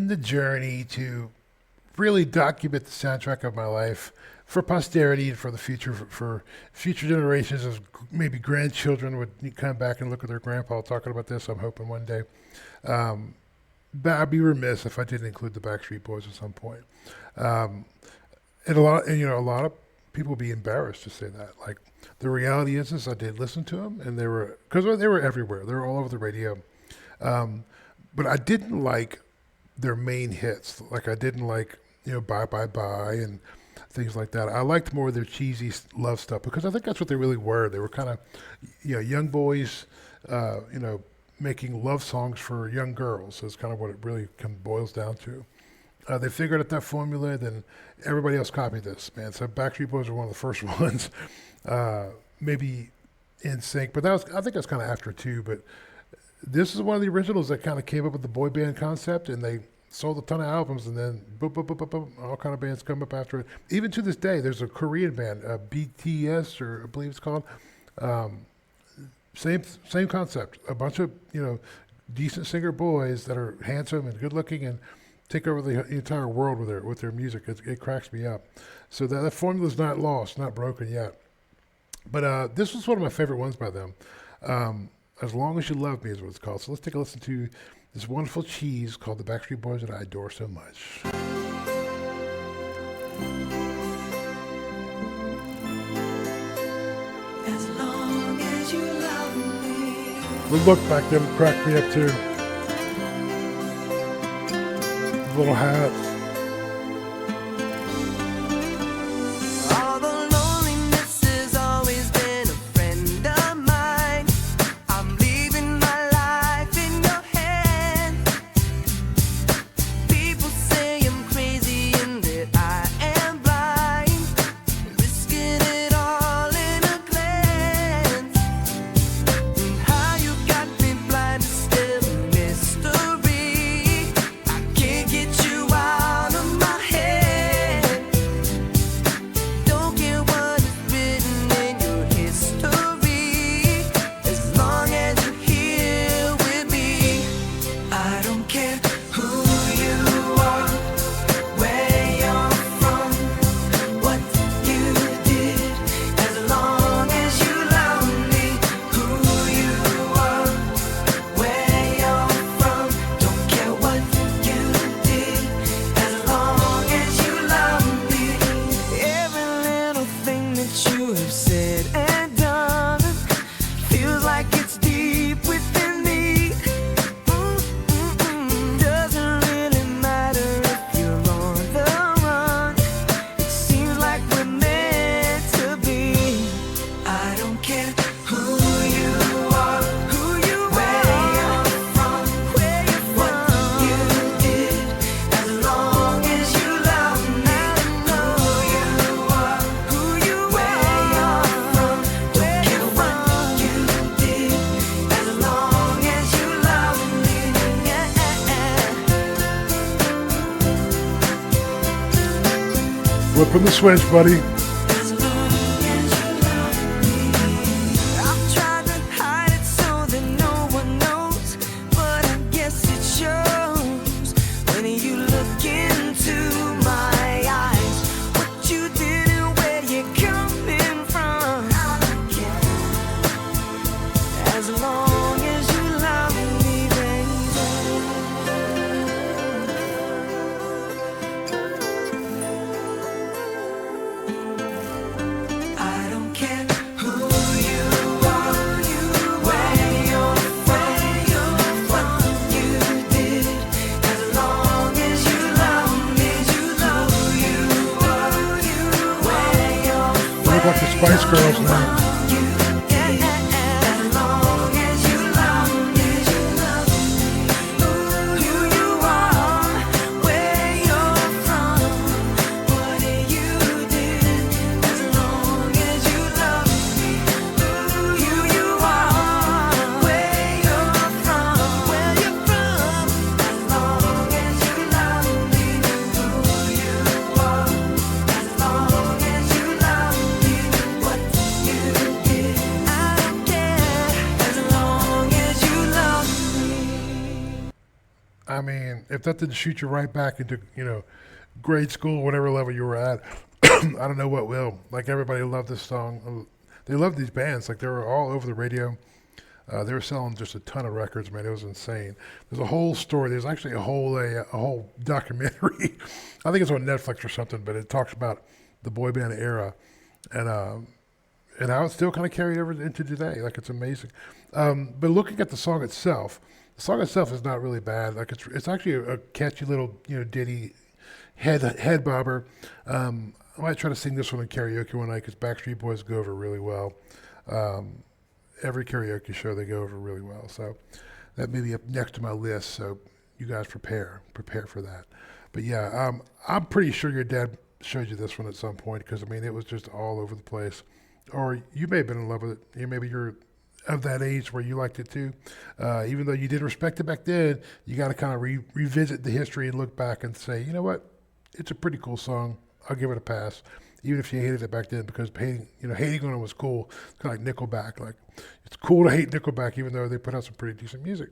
the journey to really document the soundtrack of my life for posterity and for the future, for future generations of maybe grandchildren would come back and look at their grandpa talking about this. I'm hoping one day. But I'd be remiss if I didn't include the Backstreet Boys at some point. Um, and a lot of people would be embarrassed to say that. Like the reality is I did listen to them, and because they were everywhere. They were all over the radio. Um, but I didn't like their main hits. Like I didn't like Bye Bye Bye and things like that. I liked more of their cheesy love stuff because I think that's what they really were. They were kind of young boys, making love songs for young girls. Is kind of what it really boils down to. They figured out that formula, then everybody else copied this, man. So Backstreet Boys were one of the first ones, maybe in sync, but I think that's kind of after too. But this is one of the originals that kind of came up with the boy band concept, and they sold a ton of albums, and then boop, boop, boop, boop, boop, all kind of bands come up after it. Even to this day, there's a Korean band, BTS, or I believe it's called. Um, same concept. A bunch of decent singer boys that are handsome and good looking and take over the entire world with their music. It cracks me up. So that formula's not lost, not broken yet. But this was one of my favorite ones by them. As Long As You Love Me is what it's called. So let's take a listen to this wonderful cheese called the Backstreet Boys that I adore so much. As long as you love me. The look back then cracked me up too. Little hats. Whipping the switch, buddy. Like the Spice Girls now. I mean, if that didn't shoot you right back into, grade school, whatever level you were at, I don't know what will. Like everybody loved this song. They loved these bands. Like they were all over the radio. They were selling just a ton of records, man. It was insane. There's a whole story. There's actually a whole documentary. I think it's on Netflix or something, but it talks about the boy band era and how it's still kind of carried over into today. Like it's amazing. But looking at the song itself is not really bad. Like it's actually a catchy little ditty, head bobber. I might try to sing this one in karaoke one night because Backstreet Boys go over really well. Um, every karaoke show they go over really well. So that may be up next to my list. So you guys prepare for that. But yeah, I'm pretty sure your dad showed you this one at some point because I mean it was just all over the place. Or you may have been in love with it. Maybe you're of that age where you liked it too. Even though you didn't respect it back then, you got to kind of revisit the history and look back and say, you know what, it's a pretty cool song. I'll give it a pass, even if you hated it back then because hating on it was cool. It's kind of like Nickelback. Like it's cool to hate Nickelback even though they put out some pretty decent music.